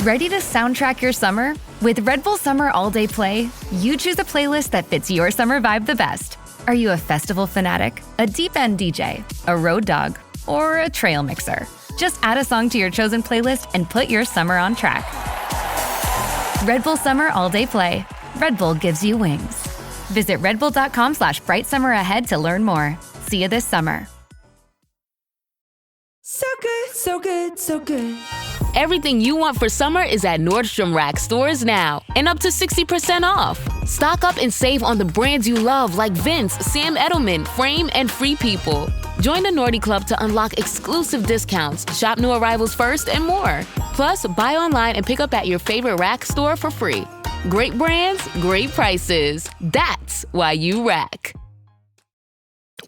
Ready to soundtrack your summer? With Red Bull Summer All Day Play, you choose a playlist that fits your summer vibe the best. Are you a festival fanatic, a deep-end DJ, a road dog, or a trail mixer? Just add a song to your chosen playlist and put your summer on track. Red Bull Summer All Day Play. Red Bull gives you wings. Visit redbull.com/brightsummer to learn more. See you this summer. So good, so good, so good. Everything you want for summer is at Nordstrom Rack stores now, and up to 60% off. Stock up and save on the brands you love like Vince, Sam Edelman, Frame, and Free People. Join the Nordy Club to unlock exclusive discounts, shop new arrivals first, and more. Plus, buy online and pick up at your favorite Rack store for free. Great brands, great prices. That's why you Rack.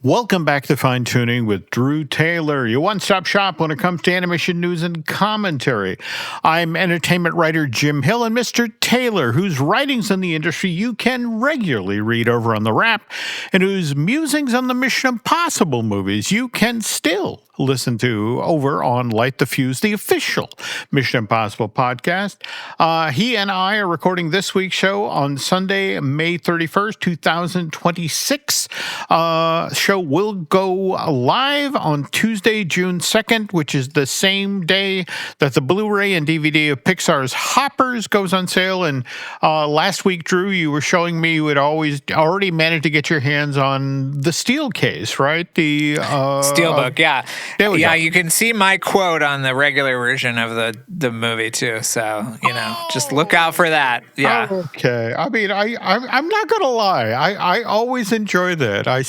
Welcome back to Fine Tuning with Drew Taylor, your one-stop shop when it comes to animation news and commentary. I'm entertainment writer Jim Hill, and Mr. Taylor, whose writings in the industry you can regularly read over on The Wrap, and whose musings on the Mission Impossible movies you can still listen to over on Light the Fuse, the official Mission Impossible podcast. He and I are recording this week's show on Sunday, May 31st, 2026. Show will go live on Tuesday, June 2nd, which is the same day that the Blu-ray and DVD of Pixar's Hoppers goes on sale. And last week, Drew, you were showing me you had already managed to get your hands on the steel case, right? The Steelbook, yeah. There we go. You can see my quote on the regular version of the movie too. So just look out for that. Yeah. Okay. I mean, I'm not gonna lie. I always enjoy that. I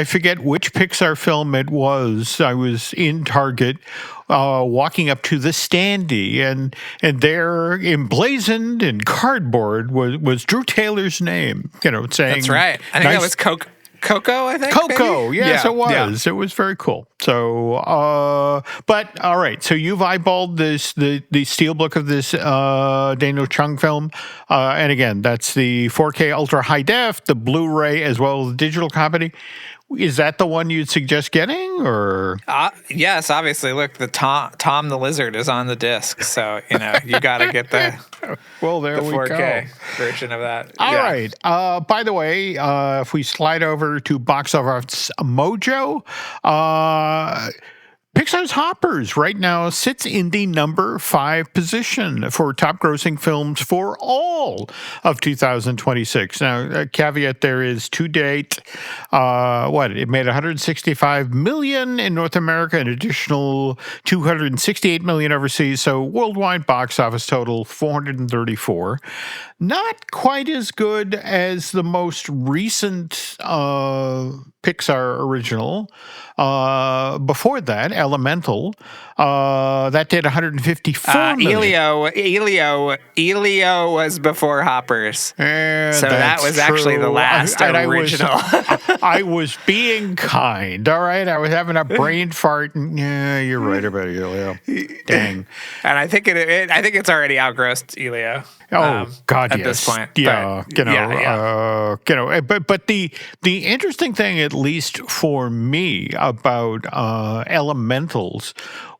forget which Pixar film it was. I was in Target. Walking up to the standee, and there, emblazoned in cardboard, was Drew Taylor's name. Saying that's right. I think that was Coco, I think. Coco, maybe? yes, yeah, it was. Yeah. It was very cool. So, but all right. So you've eyeballed the steelbook of this Daniel Chung film, and again, that's the 4K ultra high def, the Blu-ray as well as the digital copy. Is that the one you'd suggest getting, or? Yes, obviously. Look, the Tom the Lizard is on the disc, so you got to get the well, there we 4K go. version of that. All right. By the way, if we slide over to Box Office Mojo, Pixar's Hoppers right now sits in the number 5 position for top grossing films for all of 2026. Now, a caveat there is to date, it made $165 million in North America, an additional $268 million overseas. So worldwide box office total, 434. Not quite as good as the most recent Pixar original. Before that, Elemental, that did $154 million. Elio was before Hoppers. So that was true. Actually the last original. I was being kind, all right? I was having a brain fart, and yeah, you're right about Elio. Dang. And I think it's already outgrossed Elio. Oh God! At yes. this point, yeah, but, but the interesting thing, at least for me, about Elementals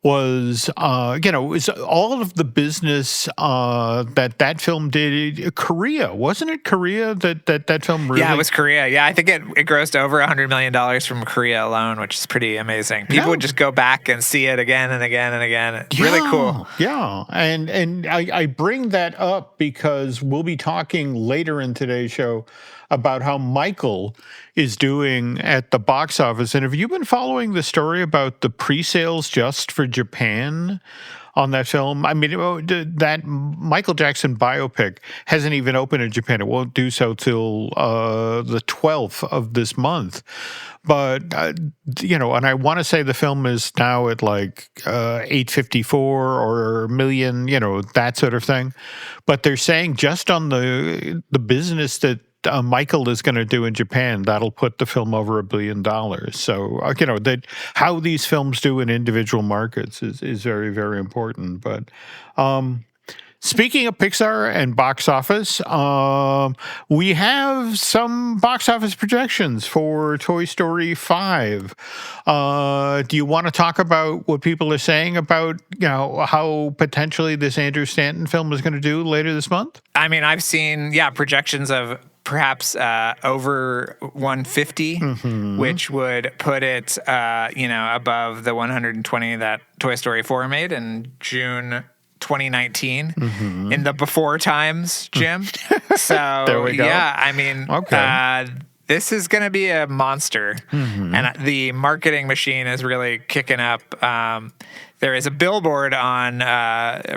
was is all of the business that film did. Korea, wasn't it? Korea that film really? Yeah, it was Korea. Yeah, I think it grossed over $100 million from Korea alone, which is pretty amazing. People would just go back and see it again and again and again. It's really cool. Yeah, and I bring that up because we'll be talking later in today's show about how Michael is doing at the box office. And have you been following the story about the pre-sales just for Japan on that film? I mean, that Michael Jackson biopic hasn't even opened in Japan. It won't do so till the 12th of this month. But, and I want to say the film is now at like 854 or a million, that sort of thing. But they're saying just on the business that Michael is going to do in Japan, that'll put the film over $1 billion. So, that how these films do in individual markets is very, very important. But Speaking of Pixar and box office, we have some box office projections for Toy Story 5. Do you want to talk about what people are saying about, how potentially this Andrew Stanton film is going to do later this month? I mean, I've seen, projections of perhaps over 150, which would put it, above the 120 that Toy Story 4 made in June 2019 in the before times, Jim. So there we go. Yeah, I mean, this is going to be a monster, and the marketing machine is really kicking up. There is a billboard on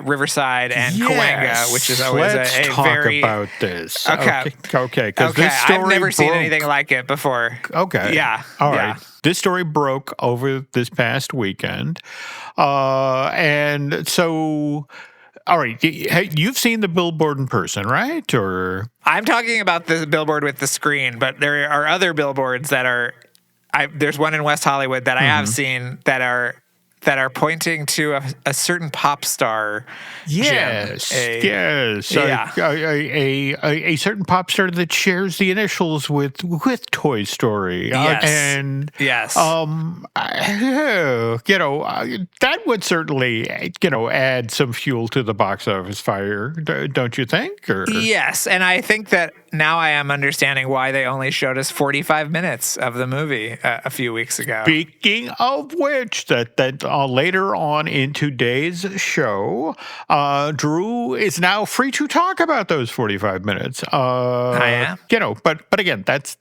Riverside and Cahuenga, which is always let's a talk very about this. Okay. Because this story I've never seen broke. Anything like it before. Okay. Yeah. All right. This story broke over this past weekend. And so, all right, you've seen the billboard in person, right? Or I'm talking about the billboard with the screen, but there are other billboards that are, there's one in West Hollywood that I have seen that are pointing to a certain pop star. Yes, yes. Yeah. A certain pop star that shares the initials with Toy Story. Yes. And yes. That would certainly, add some fuel to the box office fire, don't you think? Or? Yes, and I think that now I am understanding why they only showed us 45 minutes of the movie a few weeks ago. Speaking of which, that later on in today's show, Drew is now free to talk about those 45 minutes. I am. But again, that's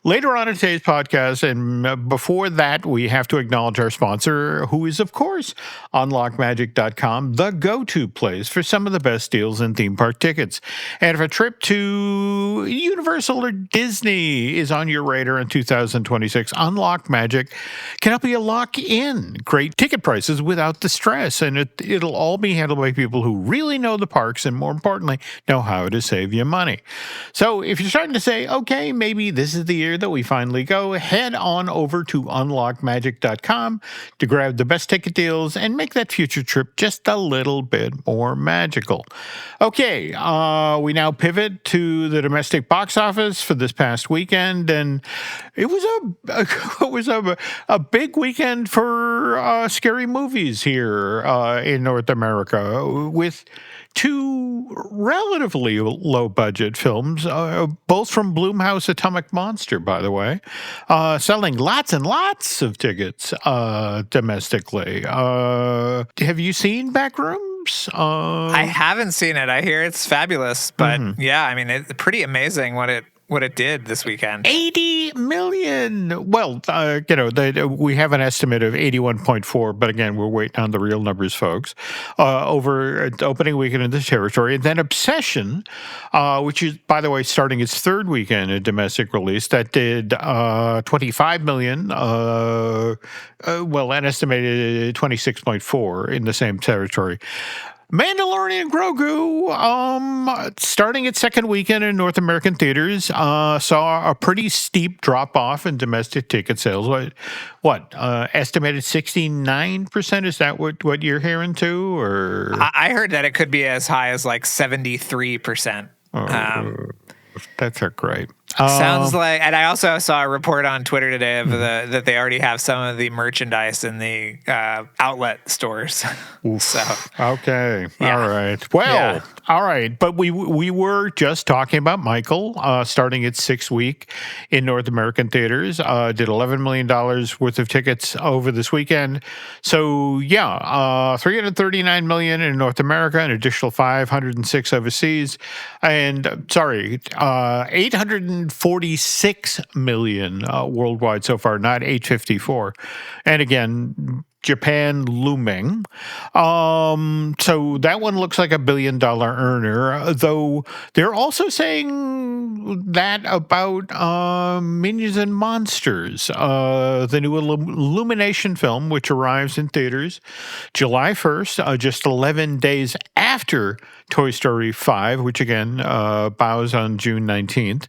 later on in today's podcast. And before that, we have to acknowledge our sponsor, who is, of course, unlockmagic.com, the go-to place for some of the best deals in theme park tickets. And if a trip to Universal or Disney is on your radar in 2026, Unlock Magic can help you lock in great ticket prices without the stress. And it'll all be handled by people who really know the parks and, more importantly, know how to save you money. So if you're starting to say, okay, maybe this is the year that we finally go, head on over to unlockmagic.com to grab the best ticket deals and make that future trip just a little bit more magical. Okay, we now pivot to the domestic box office for this past weekend, and it was a big weekend for scary movies here in North America, with two relatively low-budget films, both from Blumhouse Atomic Monster, by the way, selling lots and lots of tickets domestically. Have you seen Backrooms? I haven't seen it. I hear it's fabulous, but it's pretty amazing what it did this weekend. 80 million. Well, we have an estimate of 81.4, but again, we're waiting on the real numbers, folks, over opening weekend in this territory. And then Obsession, which is, by the way, starting its third weekend in domestic release, that did 25 million, an estimated 26.4 in the same territory. Mandalorian Grogu, starting its second weekend in North American theaters, saw a pretty steep drop-off in domestic ticket sales. Estimated 69%? Is that what you're hearing too? Or I heard that it could be as high as like 73%. That's great. Sounds like, and I also saw a report on Twitter today of that they already have some of the merchandise in the outlet stores. So okay, all right. Well, all right. But we were just talking about Michael starting its 6th week in North American theaters. Did $11 million worth of tickets over this weekend. So $339 million in North America, an additional 506 overseas, and 846 million worldwide so far, not 854. And again, Japan looming. So that one looks like $1 billion earner, though they're also saying that about Minions and Monsters, the new Illumination film, which arrives in theaters July 1st, just 11 days after Toy Story 5, which again bows on June 19th.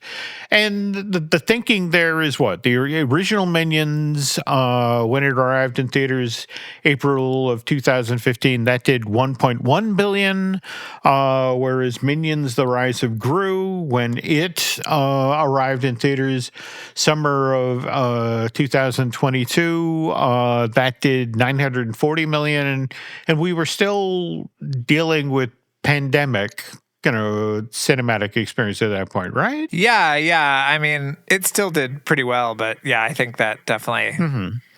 And the thinking there is what? The original Minions, when it arrived in theaters was April of 2015. That did $1.1 billion, whereas Minions: The Rise of Gru, when it arrived in theaters summer of 2022, that did $940 million, and we were still dealing with pandemic cinematic experience at that point, right? Yeah. I mean, it still did pretty well, but yeah, I think that definitely.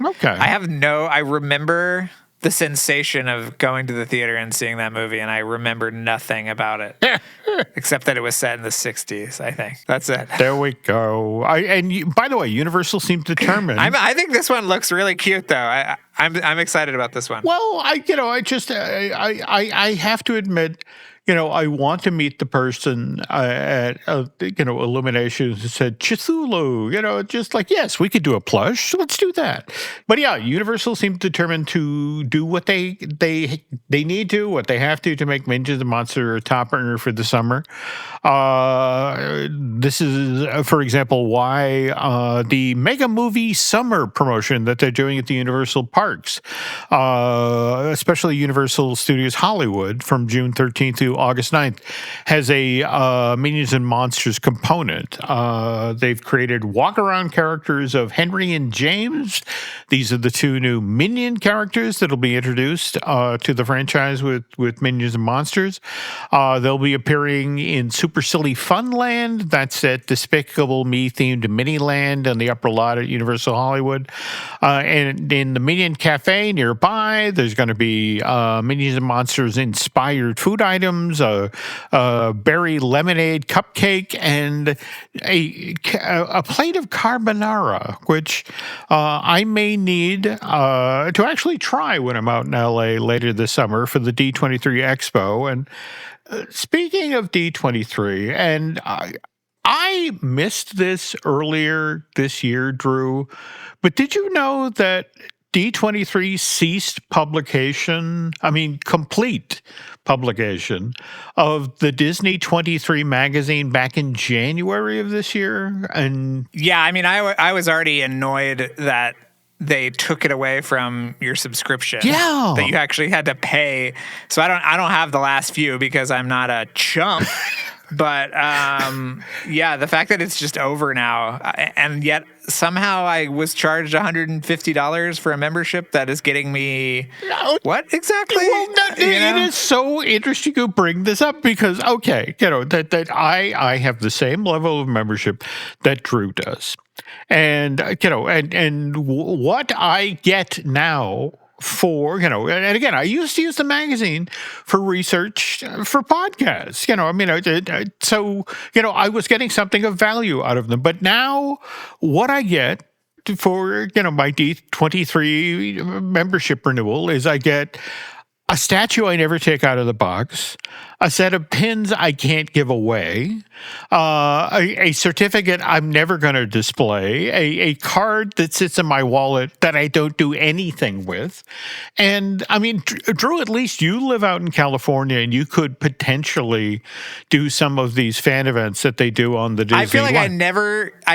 Okay. I remember the sensation of going to the theater and seeing that movie, and I remember nothing about it except that it was set in the 60s, I think. That's it. There we go. By the way, Universal seemed determined. I think this one looks really cute, though. I'm excited about this one. Well, I have to admit, I want to meet the person at Illumination who said Cthulhu. Just like, yes, we could do a plush. So let's do that. But yeah, Universal seems determined to do what they need to, what they have to make Minions: The Monster a top earner for the summer. This is, for example, why the Mega Movie Summer promotion that they're doing at the Universal Parks, especially Universal Studios Hollywood, from June 13th to August 9th, has a Minions and Monsters component. They've created walk-around characters of Henry and James. These are the two new Minion characters that'll be introduced to the franchise with Minions and Monsters. They'll be appearing in Super Silly Funland. That's at Despicable Me-themed Miniland on the upper lot at Universal Hollywood. And in the Minion Cafe nearby, there's going to be Minions and Monsters inspired food items, a berry lemonade cupcake, and a plate of carbonara, which I may need to actually try when I'm out in LA later this summer for the D23 Expo. And speaking of D23, and I missed this earlier this year, Drew, but did you know that D23 ceased complete publication of the Disney 23 magazine back in January of this year? And yeah, I mean, I was already annoyed that they took it away from your subscription. Yeah. That you actually had to pay. So I don't have the last few because I'm not a chump. But yeah, the fact that it's just over now, and yet somehow I was charged $150 for a membership that is getting me what exactly? Well, it is so interesting you bring this up because that I have the same level of membership that Drew does, and and what I get now. And again, I used to use the magazine for research for podcasts. I was getting something of value out of them. But now, what I get for my D23 membership renewal is I get a statue I never take out of the box, a set of pins I can't give away, a certificate I'm never going to display, a card that sits in my wallet that I don't do anything with. And I mean, Drew, at least you live out in California and you could potentially do some of these fan events that they do on the Disney. I feel like I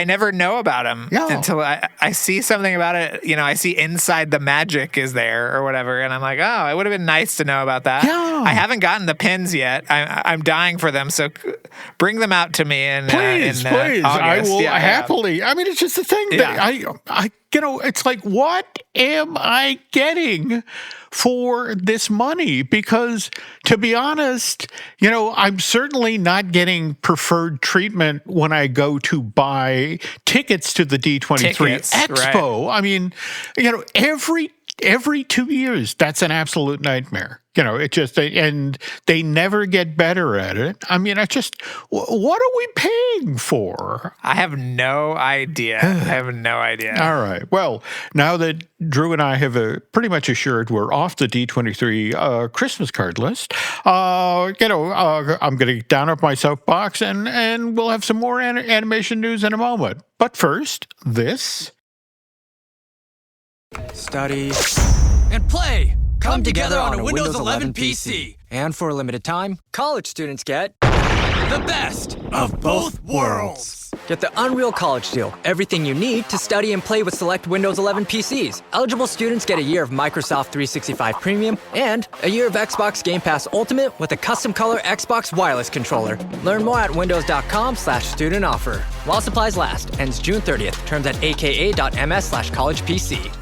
never know about them until I see something about it. I see Inside the Magic is there or whatever. And I'm like, oh, it would have been nice to know about that. Yeah. I haven't gotten the pins yet. I'm dying for them, so bring them out to me in please. August. I will happily. Yeah. I mean, it's just the thing that I it's like, what am I getting for this money? Because to be honest, I'm certainly not getting preferred treatment when I go to buy tickets to the D23 Expo. Right. I mean, every 2 years, that's an absolute nightmare. And they never get better at it. I mean, what are we paying for? I have no idea. All right. Well, now that Drew and I have pretty much assured we're off the D23 Christmas card list, I'm going to get down off my soapbox and we'll have some more animation news in a moment. But first, this. Study and play come together on a Windows 11 PC. And for a limited time, college students get the best of both worlds. Get the Unreal College Deal. Everything you need to study and play with select Windows 11 PCs. Eligible students get a year of Microsoft 365 Premium and a year of Xbox Game Pass Ultimate with a custom color Xbox wireless controller. Learn more at windows.com/student offer. While supplies last. Ends June 30th. Terms at aka.ms/collegepc.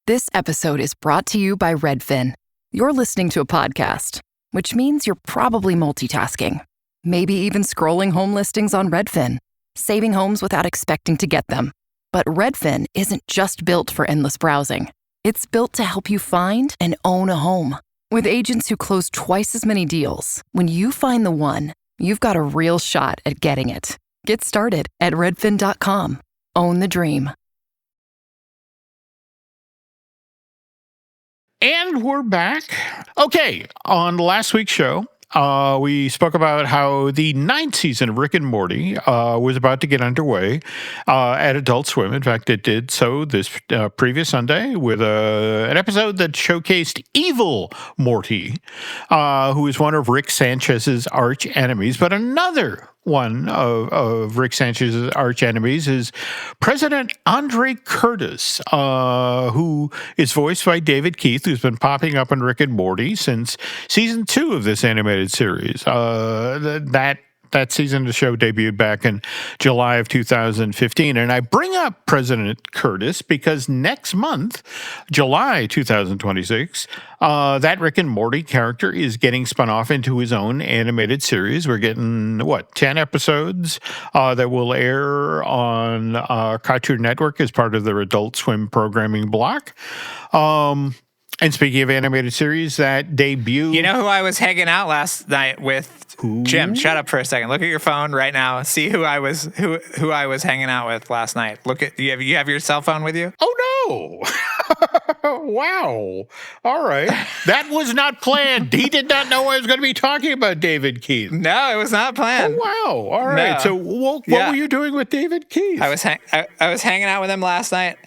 This episode is brought to you by Redfin. You're listening to a podcast, which means you're probably multitasking. Maybe even scrolling home listings on Redfin, saving homes without expecting to get them. But Redfin isn't just built for endless browsing. It's built to help you find and own a home. With agents who close twice as many deals, when you find the one, you've got a real shot at getting it. Get started at redfin.com. Own the dream. And we're back. Okay, on last week's show, we spoke about how the 9th season of Rick and Morty was about to get underway at Adult Swim. In fact, it did so this previous Sunday with an episode that showcased evil Morty, who is one of Rick Sanchez's arch enemies. But another one of Rick Sanchez's arch enemies is President Andre Curtis, who is voiced by David Keith, who's been popping up in Rick and Morty since season 2 of this animated series. That season of the show debuted back in July of 2015. And I bring up President Curtis because next month, July 2026, that Rick and Morty character is getting spun off into his own animated series. We're getting, 10 episodes that will air on Cartoon Network as part of their Adult Swim programming block. And speaking of animated series that debut... You know who I was hanging out last night with? Who? Jim, shut up for a second. Look at your phone right now. See who I was hanging out with last night. Look at you have your cell phone with you? Oh, no. Wow. All right. That was not planned. He did not know I was going to be talking about David Keith. No, it was not planned. Oh, wow. All right. No. So what were you doing with David Keith? I was hanging out with him last night.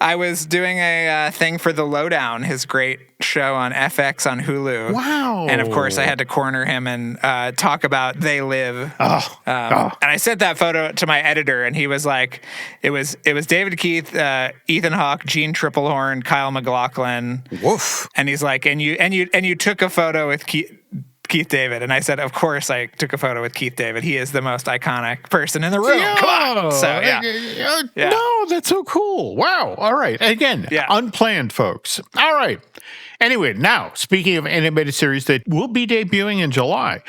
I was doing a thing for The Lowdown, his great show on FX on Hulu. Wow. And of course, I had to corner him and talk about They Live. And I sent that photo to my editor, and he was like, it was David Keith, Ethan Hawke, Gene Triplehorn, Kyle MacLachlan. Woof. And he's like, and you took a photo with Keith David. And I said, of course I took a photo with Keith David. He is the most iconic person in the room. Yeah. Come on. So, yeah. No, that's so cool. Wow. All right. Again, unplanned, folks. All right. Anyway, now, speaking of animated series that will be debuting in July,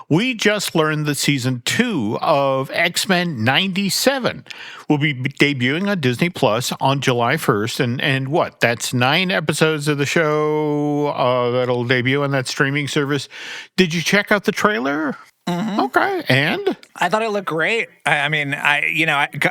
we just learned that season 2 of X-Men 97 will be debuting on Disney Plus on July 1st. And what? That's 9 episodes of the show that'll debut on that streaming service. Did you check out the trailer? Mm-hmm. Okay, and? I thought it looked great.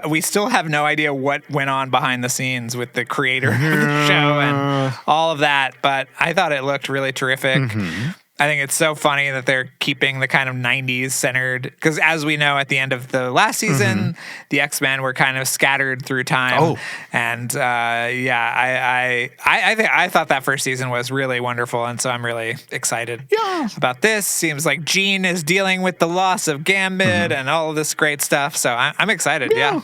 We still have no idea what went on behind the scenes with the creator of the show and all of that, but I thought it looked really terrific. Mm-hmm. I think it's so funny that they're keeping the kind of 90s centered, because as we know, at the end of the last season, the X-Men were kind of scattered through time. Oh. And I thought that first season was really wonderful, and so I'm really excited about this. Seems like Jean is dealing with the loss of Gambit and all of this great stuff, so I'm excited. No,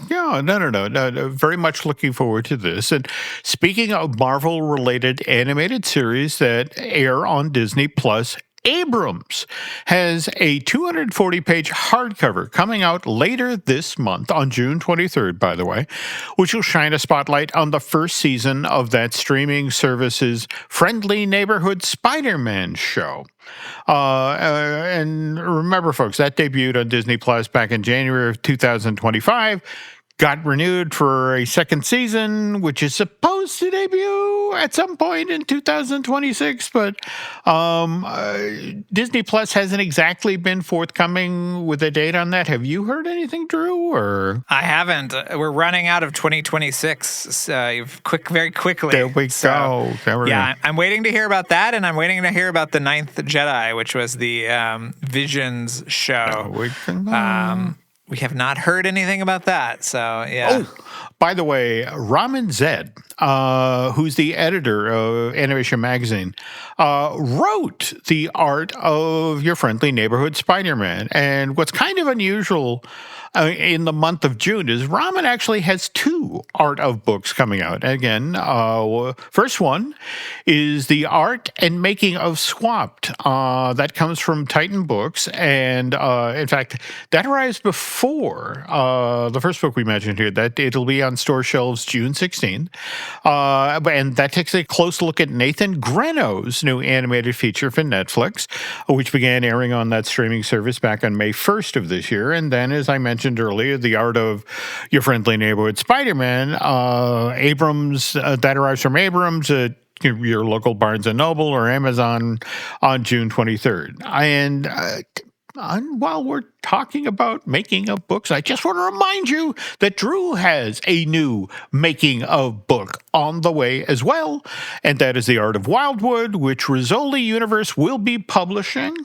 very much looking forward to this. And speaking of Marvel-related animated series that air on Disney Plus, Abrams has a 240-page hardcover coming out later this month, on June 23rd, by the way, which will shine a spotlight on the first season of that streaming service's Friendly Neighborhood Spider-Man show. And remember, folks, that debuted on Disney Plus back in January of 2025. Got renewed for a second season, which is supposed to debut at some point in 2026, but Disney Plus hasn't exactly been forthcoming with a date on that. Have you heard anything, Drew? Or I haven't. We're running out of 2026 very quickly. There we go. I'm waiting to hear about that, and I'm waiting to hear about The Ninth Jedi, which was the Visions show. We have not heard anything about that, so yeah. Oh, by the way, Ramin Zed, who's the editor of Animation Magazine, wrote the art of Your Friendly Neighborhood Spider-Man. And what's kind of unusual in the month of June is Ramen actually has 2 art of books coming out. Again, first one is the art and making of Swapped. That comes from Titan Books. And in fact, that arrives before the first book we mentioned here. That it'll be on store shelves June 16th. And that takes a close look at Nathan Greno's new animated feature for Netflix, which began airing on that streaming service back on May 1st of this year. And then, as I mentioned earlier, the art of Your Friendly Neighborhood Spider-Man, Abrams, that arrives from Abrams at your local Barnes & Noble or Amazon on June 23rd. And while we're talking about making of books, I just want to remind you that Drew has a new making of book on the way as well, and that is The Art of Wildwood, which Rizzoli Universe will be publishing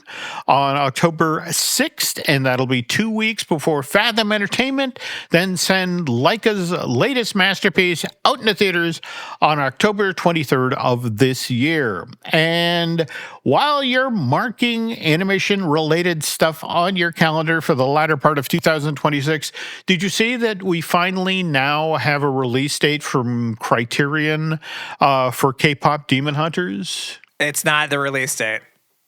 on October 6th, and that'll be 2 weeks before Fathom Entertainment then send Laika's latest masterpiece out in the theaters on October 23rd of this year. And while you're marking animation-related stuff on your calendar for the latter part of 2026, did you see that we finally now have a release date from Criterion for K-pop Demon Hunters? It's not the release date.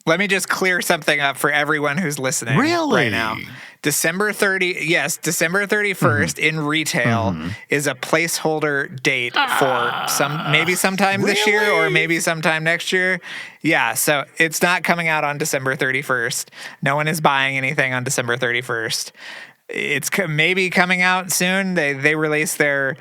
Let me just clear something up for everyone who's listening right now. December 31st in retail is a placeholder date for maybe sometime this year or maybe sometime next year. Yeah, so it's not coming out on December 31st. No one is buying anything on December 31st. It's maybe coming out soon. They release their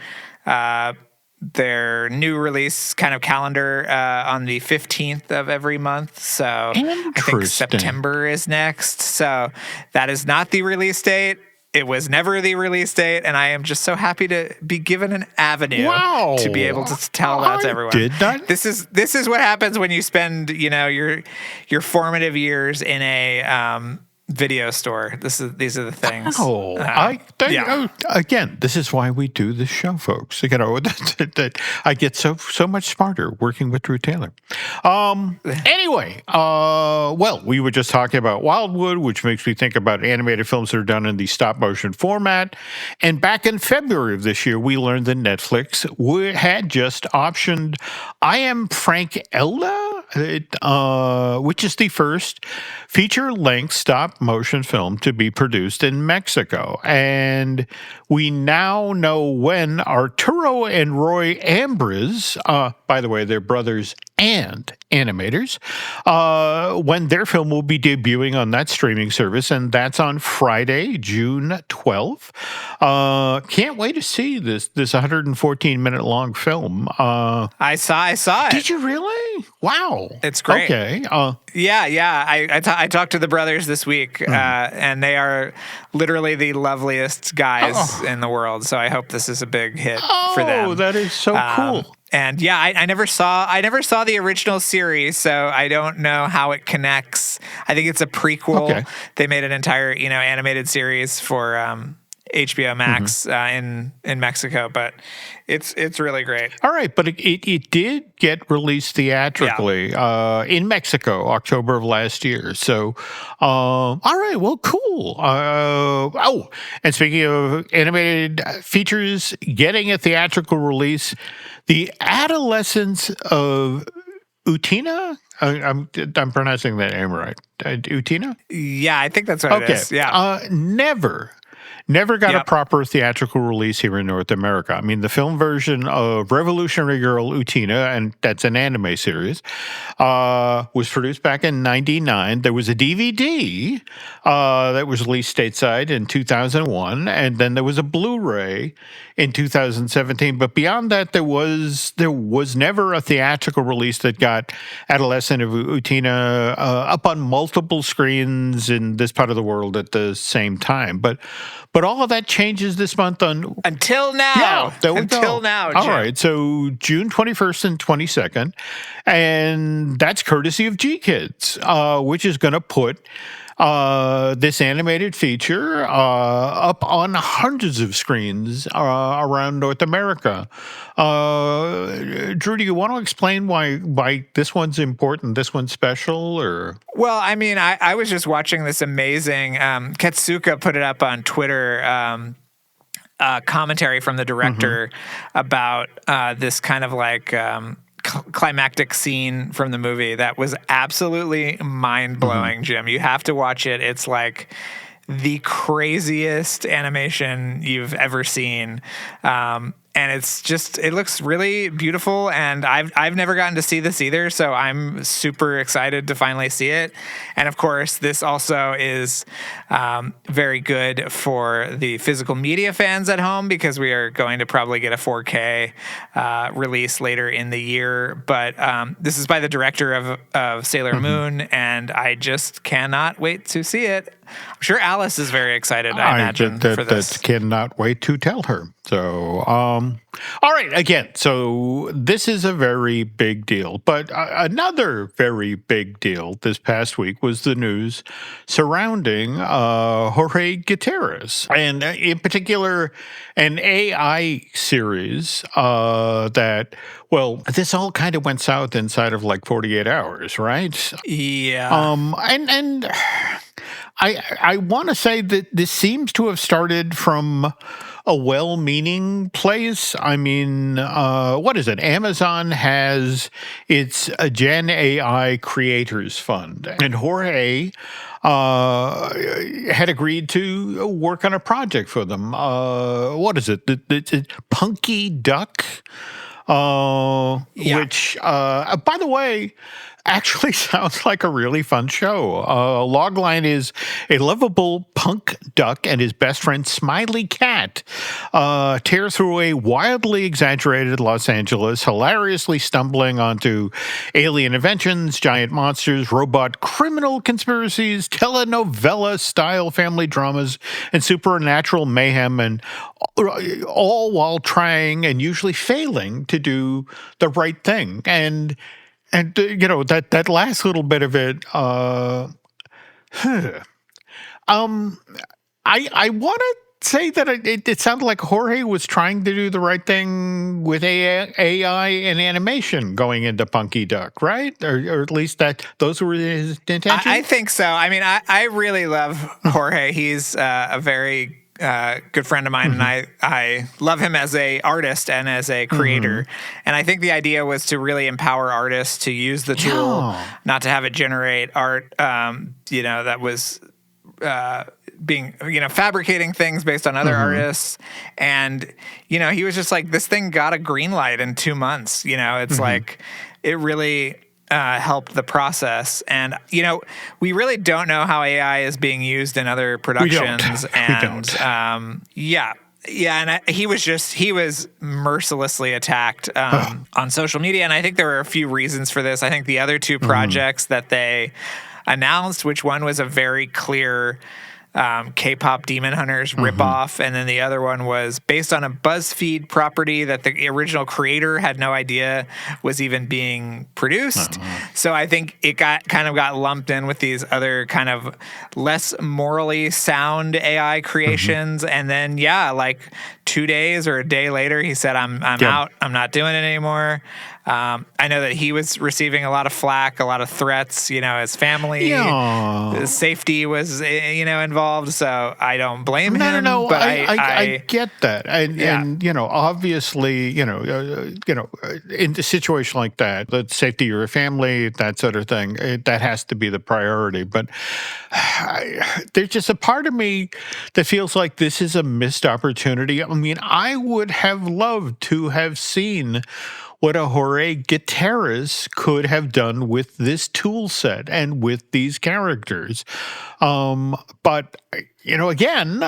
new release kind of calendar on the 15th of every month. So I think September is next. So that is not the release date. It was never the release date, and I am just so happy to be given an avenue to be able to tell that to everyone. This is what happens when you spend, your formative years in a video store. These are the things. Again, this is why we do this show, folks. That I get so much smarter working with Drew Taylor. Anyway, we were just talking about Wildwood, which makes me think about animated films that are done in the stop motion format. And back in February of this year, we learned that Netflix had just optioned I Am Frank Elda, which is the first feature-length stop-motion film to be produced in Mexico. And we now know when Arturo and Roy Ambrose, by the way, they're brothers and animators, when their film will be debuting on that streaming service, and that's on Friday, June 12th. Can't wait to see this 114-minute long film. I saw it. Did you really? Wow. It's great. Okay. I talked to the brothers this week, and they are literally the loveliest guys in the world. So I hope this is a big hit for them. Oh, that is so cool. And yeah, I never saw the original series, so I don't know how it connects. I think it's a prequel. Okay. They made an entire animated series for HBO Max in Mexico, but it's really great. All right, but it did get released theatrically in Mexico, October of last year. So, all right, well, cool. And speaking of animated features getting a theatrical release, The Adolescence of Utina. I'm pronouncing that name right. Utina? Yeah, I think that's what it is. Yeah. Never got a proper theatrical release here in North America. I mean, the film version of Revolutionary Girl Utina, and that's an anime series, was produced back in 1999. There was a DVD that was released stateside in 2001, and then there was a Blu-ray in 2017. But beyond that, there was never a theatrical release that got Adolescent of Utina up on multiple screens in this part of the world at the same time. But all of that changes this month until now. Yeah, until now. Jim. All right, so June 21st and 22nd, and that's courtesy of G Kids, which is going to put this animated feature up on hundreds of screens around North America. Drew, do you want to explain why this one's important, this one's special, or? Well, I mean, I was just watching this amazing, Katsuka put it up on Twitter, commentary from the director about this kind of like climactic scene from the movie that was absolutely mind-blowing, Jim. You have to watch it. It's like the craziest animation you've ever seen. And it looks really beautiful, and I've never gotten to see this either, so I'm super excited to finally see it. And of course, this also is very good for the physical media fans at home, because we are going to probably get a 4K release later in the year. But this is by the director of Sailor Moon, and I just cannot wait to see it. I'm sure Alice is very excited, I imagine, for this. Cannot wait to tell her. So, all right, again, so this is a very big deal. But another very big deal this past week was the news surrounding Jorge Gutierrez, and in particular, an AI series that, well, this all kind of went south inside of like 48 hours, right? Yeah. And I want to say that this seems to have started from a well-meaning place. I mean, what is it? Amazon has its Gen AI Creators Fund, and Jorge had agreed to work on a project for them. What is it? The Punky Duck, which, by the way, actually sounds like a really fun show. Logline is a lovable punk duck and his best friend Smiley Cat tear through a wildly exaggerated Los Angeles, hilariously stumbling onto alien inventions, giant monsters, robot criminal conspiracies, telenovela-style family dramas, and supernatural mayhem, and all while trying and usually failing to do the right thing. And you know, that last little bit of it, I want to say that it sounded like Jorge was trying to do the right thing with AI and animation going into Punky Duck, right? Or at least those were his intentions? I think so. I mean, I really love Jorge. He's a very good friend of mine, and I love him as a artist and as a creator. And I think the idea was to really empower artists to use the tool, not to have it generate art, that was being, fabricating things based on other artists. And, he was just like, this thing got a green light in 2 months. It's like, it really helped the process. And, we really don't know how AI is being used in other productions. We don't. And he was mercilessly attacked on social media. And I think there were a few reasons for this. I think the other two projects that they announced, which one was a very clear K-pop Demon Hunters ripoff, and then the other one was based on a BuzzFeed property that the original creator had no idea was even being produced. So I think it got lumped in with these other kind of less morally sound AI creations. And then, like 2 days or a day later, he said, I'm out. I'm not doing it anymore. I know that he was receiving a lot of flack, a lot of threats, his family, his safety was, involved. So I don't blame him. No. But I get that. And obviously, in a situation like that, the safety of your family, that sort of thing, that has to be the priority. But there's just a part of me that feels like this is a missed opportunity. I mean, I would have loved to have seen what a Jorge Gutierrez could have done with this tool set and with these characters. But, again,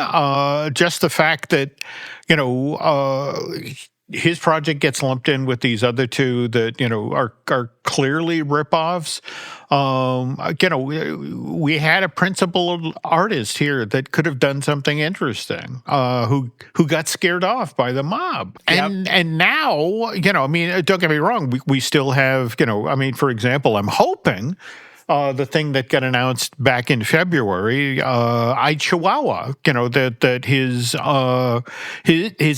just the fact that, his project gets lumped in with these other two that, are clearly ripoffs. We had a principled artist here that could have done something interesting, who got scared off by the mob. And now, don't get me wrong, we still have, for example, I'm hoping the thing that got announced back in February, Chihuahua, that his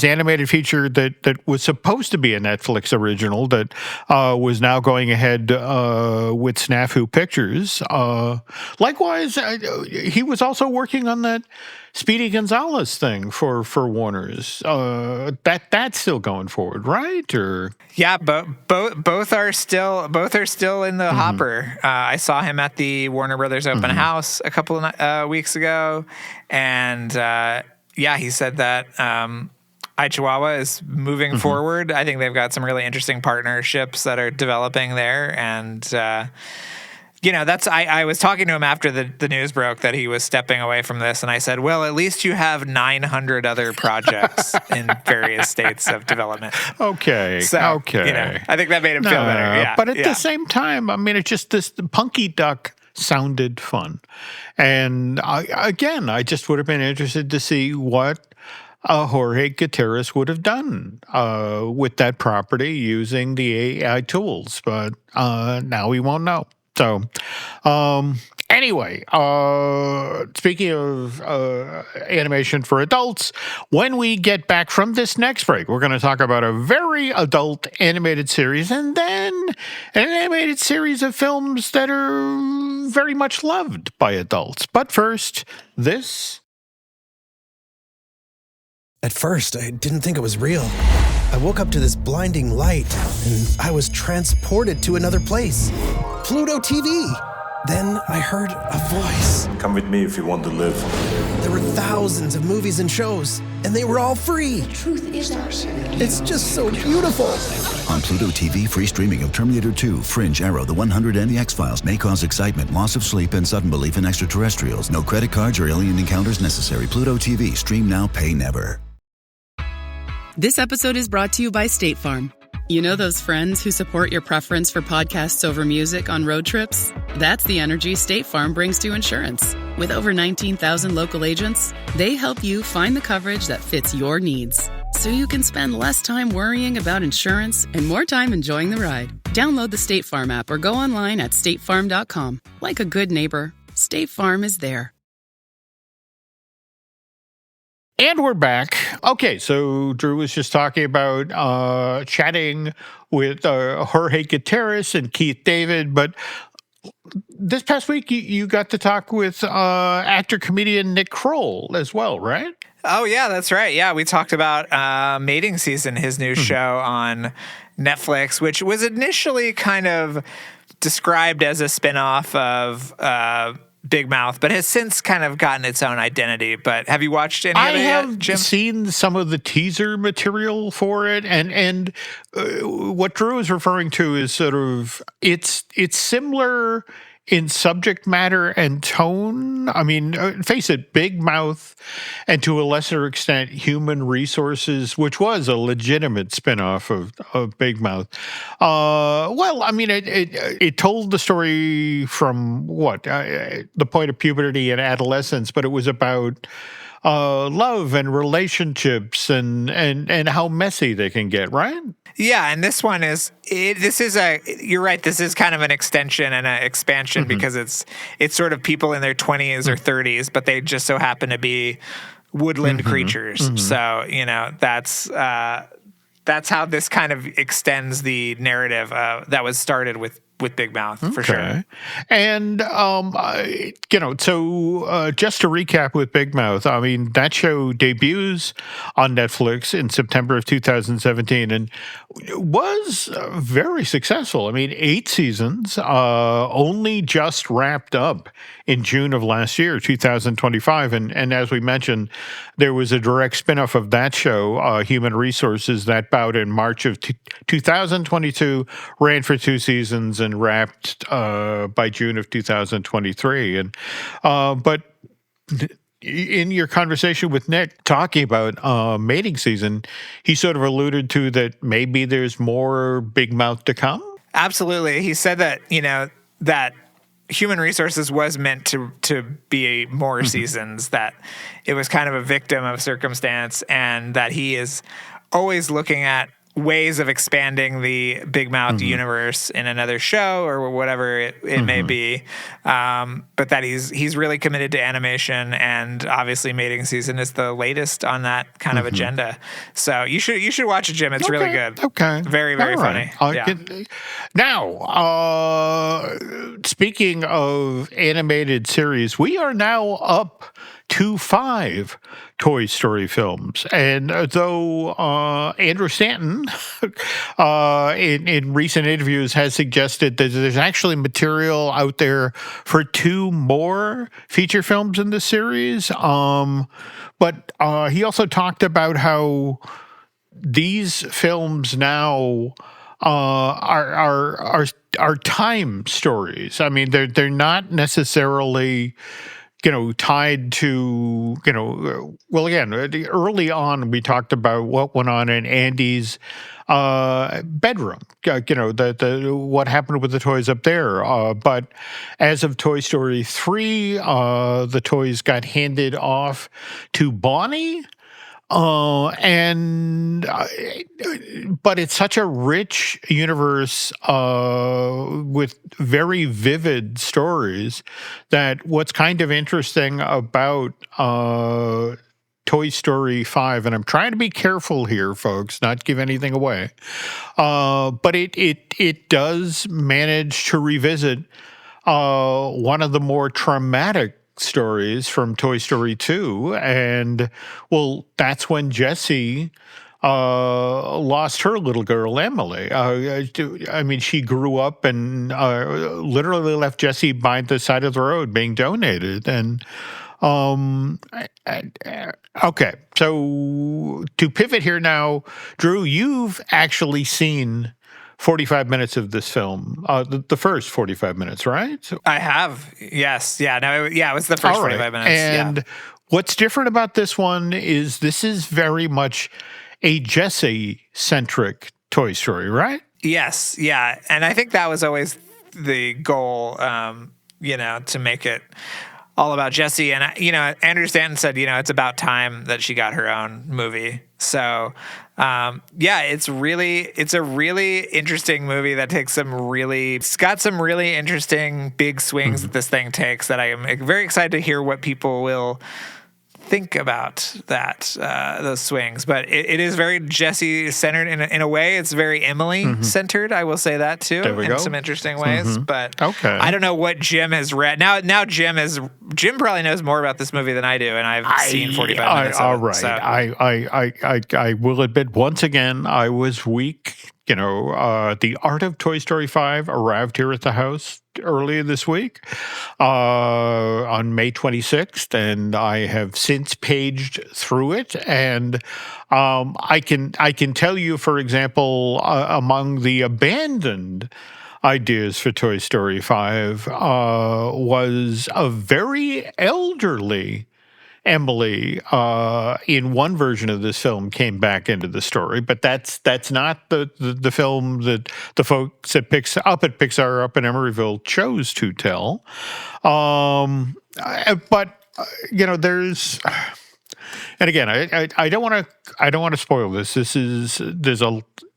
animated feature that was supposed to be a Netflix original that was now going ahead with Snafu Pictures. Likewise, he was also working on that Speedy Gonzalez thing for Warner's. That's still going forward, right? Or yeah, both are still in the hopper. I saw him at the Warner Brothers open house a couple of weeks ago, and he said that Chihuahua is moving forward. I think they've got some really interesting partnerships that are developing there, and I was talking to him after the news broke that he was stepping away from this, and I said, well, at least you have 900 other projects in various states of development. Okay. So, I think that made him feel better. Yeah, but at the same time, I mean, it's just this Punky Duck sounded fun. And I just would have been interested to see what Jorge Gutierrez would have done with that property using the AI tools. But now we won't know. So, anyway, speaking of animation for adults, when we get back from this next break, we're going to talk about a very adult animated series and then an animated series of films that are very much loved by adults. But first, this. At first, I didn't think it was real. I woke up to this blinding light, and I was transported to another place. Pluto TV. Then I heard a voice. Come with me if you want to live. There were thousands of movies and shows, and they were all free. Truth is It's just so beautiful. On Pluto TV, free streaming of Terminator 2, Fringe, Arrow, The 100, and The X-Files may cause excitement, loss of sleep, and sudden belief in extraterrestrials. No credit cards or alien encounters necessary. Pluto TV. Stream now, pay never. This episode is brought to you by State Farm. You know those friends who support your preference for podcasts over music on road trips? That's the energy State Farm brings to insurance. With over 19,000 local agents, they help you find the coverage that fits your needs, so you can spend less time worrying about insurance and more time enjoying the ride. Download the State Farm app or go online at statefarm.com. Like a good neighbor, State Farm is there. And we're back. Okay, so Drew was just talking about chatting with Jorge Gutierrez and Keith David, but this past week you got to talk with actor-comedian Nick Kroll as well, right? Oh, yeah, that's right. Yeah, we talked about Mating Season, his new show on Netflix, which was initially kind of described as a spinoff of Big Mouth, but has since kind of gotten its own identity. But have you watched any of it yet, Jim? I have seen some of the teaser material for it, and what Drew is referring to is sort of it's similar in subject matter and tone. I mean, face it, Big Mouth, and to a lesser extent, Human Resources, which was a legitimate spinoff of Big Mouth. Well, I mean, it told the story from the point of puberty and adolescence, but it was about love and relationships and how messy they can get, right? Yeah, and this one is you're right, this is kind of an extension and an expansion because it's sort of people in their 20s or 30s, but they just so happen to be woodland creatures. So, that's how this kind of extends the narrative that was started with Big Mouth, for sure. And, so just to recap with Big Mouth, I mean, that show debuts on Netflix in September of 2017 and was very successful. I mean, 8 seasons, only just wrapped up in June of last year, 2025. And as we mentioned, there was a direct spinoff of that show, Human Resources, that bout in March of 2022, ran for 2 seasons and wrapped by June of 2023. And but in your conversation with Nick talking about Mating Season, he sort of alluded to that maybe there's more Big Mouth to come. Absolutely. He said that, that Human Resources was meant to be more seasons, that it was kind of a victim of circumstance, and that he is always looking at ways of expanding the Big Mouth universe in another show or whatever it may be. But that he's really committed to animation, and obviously Mating Season is the latest on that kind of agenda. So you should watch it, Jim. It's really good. Okay. Very, very funny. Now, speaking of animated series, we are now up to 5 Toy Story films. And though Andrew Stanton, in recent interviews, has suggested that there's actually material out there for 2 more feature films in the series, but he also talked about how these films now are time stories. I mean, they're not necessarily, tied to, well, again, early on we talked about what went on in Andy's bedroom, what happened with the toys up there. But as of Toy Story 3, the toys got handed off to Bonnie. But it's such a rich universe with very vivid stories that what's kind of interesting about Toy Story 5, and I'm trying to be careful here, folks, not give anything away, but it does manage to revisit one of the more traumatic stories from Toy Story 2, and that's when Jessie lost her little girl Emily. I mean, she grew up and literally left Jessie by the side of the road being donated. And okay, so to pivot here now, Drew, you've actually seen 45 minutes of this film, the first 45 minutes, right? So, I have, yes. Yeah, no, it was the first 45 minutes. And what's different about this one is this is very much a Jessie-centric Toy Story, right? Yes, yeah. And I think that was always the goal, to make it all about Jessie. And, Andrew Stanton said, it's about time that she got her own movie. So, it's a really interesting movie that it's got some really interesting big swings that this thing takes that I am very excited to hear what people will think about those swings. But it is very Jessie centered in a way. It's very Emily centered. I will say that too, in some interesting ways. But I don't know what Jim has read. Now Jim probably knows more about this movie than I do, and I've seen 45 minutes of it. All right. So. I will admit once again I was weak. The Art of Toy Story 5 arrived here at the house earlier this week on May 26th, and I have since paged through it. And I can tell you, for example, among the abandoned ideas for Toy Story 5 was a very elderly Emily in one version of this film came back into the story, but that's not the film that the folks at Pixar up at Emeryville chose to tell. But there's, and again, I don't want to spoil this.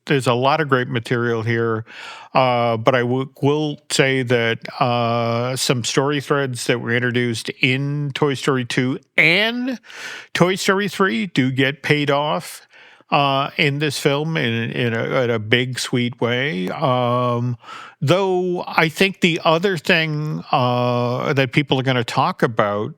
There's a lot of great material here, but I will say that some story threads that were introduced in Toy Story 2 and Toy Story 3 do get paid off in this film in a big, sweet way. Though I think the other thing that people are going to talk about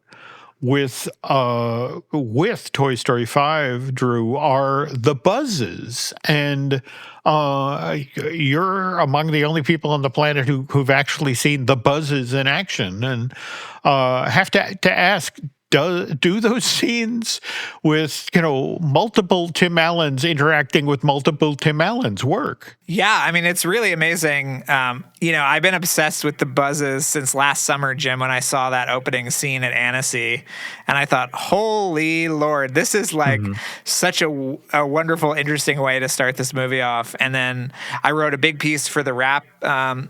with Toy Story 5, Drew, are the buzzes. And you're among the only people on the planet who've actually seen the buzzes in action. And have to ask, do those scenes with, multiple Tim Allens interacting with multiple Tim Allens work? Yeah, I mean, it's really amazing. I've been obsessed with the buzzes since last summer, Jim, when I saw that opening scene at Annecy. And I thought, holy Lord, this is like such a wonderful, interesting way to start this movie off. And then I wrote a big piece for The Wrap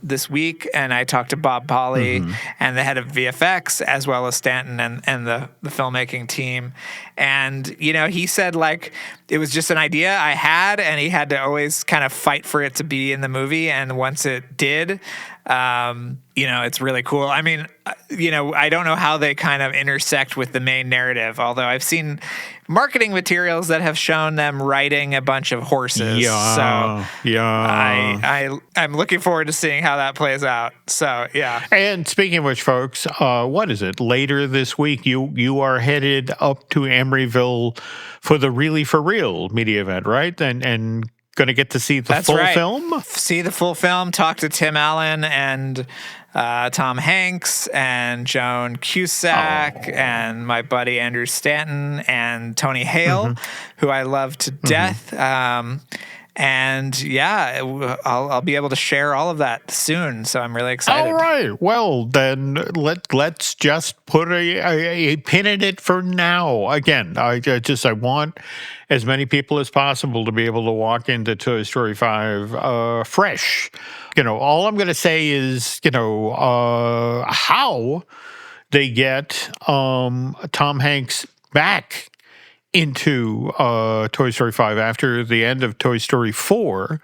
this week, and I talked to Bob Pauly and the head of VFX, as well as Stanton and the the filmmaking team. And, you know, he said, like, it was just an idea I had, and he had to always kind of fight for it to be in the movie. And once it did, you know, it's really cool. I mean, you know, I don't know how they kind of intersect with the main narrative, although I've seen marketing materials that have shown them riding a bunch of horses. Yeah, so I'm looking forward to seeing how that plays out. So, yeah. And speaking of which, folks, what is it? Later this week, you are headed up to Emeryville for the Really For Real media event, right? And going to get to see the full film? See the full film, talk to Tim Allen and Tom Hanks and Joan Cusack and my buddy Andrew Stanton and Tony Hale, who I love to death. And yeah, I'll be able to share all of that soon. So I'm really excited. All right. Well, then let's just put a pin in it for now. Again, I want as many people as possible to be able to walk into Toy Story 5 fresh. You know, all I'm going to say is, you know, how they get Tom Hanks back into Toy Story 5 after the end of Toy Story 4.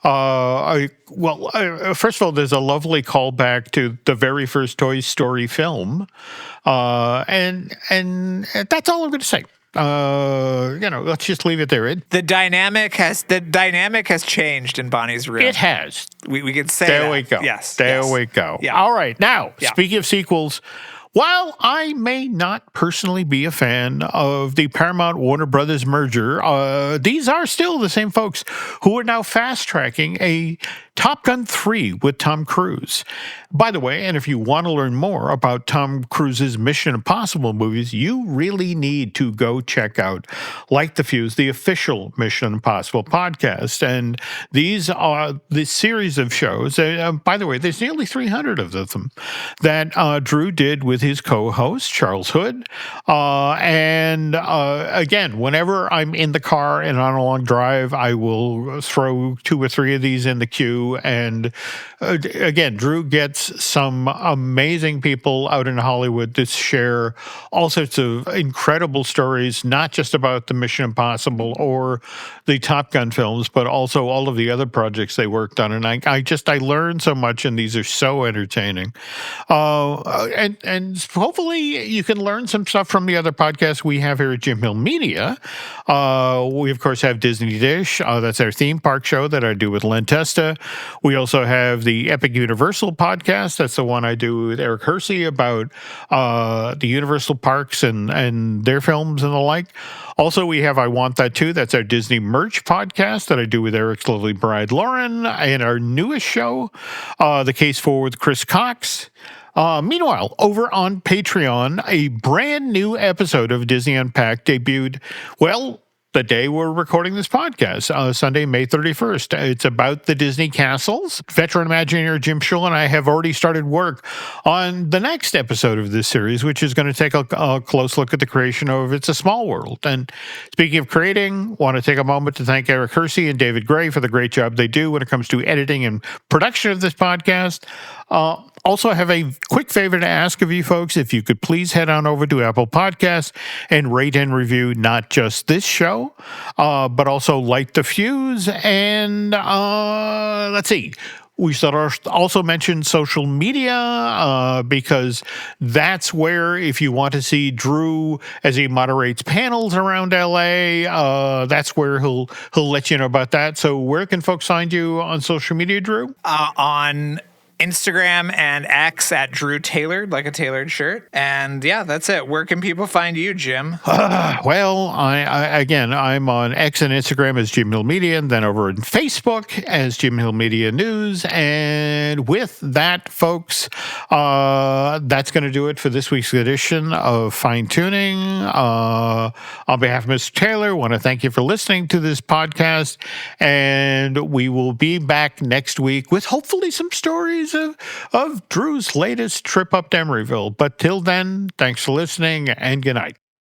First of all, there's a lovely callback to the very first Toy Story film. And that's all I'm going to say. You know, let's just leave it there. The dynamic has changed in Bonnie's Room. It has. We could say there that. we go. Yes. There we go. Yeah. All right. Now, speaking of sequels, while I may not personally be a fan of the Paramount-Warner Brothers merger, these are still the same folks who are now fast-tracking a Top Gun 3 with Tom Cruise. By the way, and if you want to learn more about Tom Cruise's Mission Impossible movies, you really need to go check out Light the Fuse, the official Mission Impossible podcast. And these are the series of shows. By the way, there's nearly 300 of them that Drew did with his co-host, Charles Hood. Again, whenever I'm in the car and on a long drive, I will throw 2 or 3 of these in the queue. And again, Drew gets some amazing people out in Hollywood that share all sorts of incredible stories, not just about the Mission Impossible or the Top Gun films, but also all of the other projects they worked on. And I learned so much, and these are so entertaining. And hopefully you can learn some stuff from the other podcasts we have here at Jim Hill Media. We, of course, have Disney Dish. That's our theme park show that I do with Len Testa. We also have the Epic Universal podcast. That's the one I do with Eric Hersey about the Universal parks and their films and the like. Also, we have I Want That Too. That's our Disney merch podcast that I do with Eric's lovely bride, Lauren. And our newest show, The Case For with Chris Cox. Meanwhile, over on Patreon, a brand new episode of Disney Unpacked debuted, the day we're recording this podcast, Sunday, May 31st. It's about the Disney castles. Veteran Imagineer Jim Schull and I have already started work on the next episode of this series, which is going to take a close look at the creation of It's a Small World. And speaking of creating, want to take a moment to thank Eric Hersey and David Gray for the great job they do when it comes to editing and production of this podcast. Also, I have a quick favor to ask of you folks. If you could please head on over to Apple Podcasts and rate and review not just this show, but also Light the Fuse. And let's see. We should also mention social media because that's where, if you want to see Drew as he moderates panels around LA, that's where he'll let you know about that. So where can folks find you on social media, Drew? On Instagram and X at Drew Tailored, like a tailored shirt. And yeah, that's it. Where can people find you, Jim? I'm on X and Instagram as Jim Hill Media, and then over on Facebook as Jim Hill Media News. And with that, folks, that's going to do it for this week's edition of Fine Tuning. On behalf of Mr. Taylor, I want to thank you for listening to this podcast. And we will be back next week with hopefully some stories of Drew's latest trip up to Emeryville. But till then, thanks for listening and good night.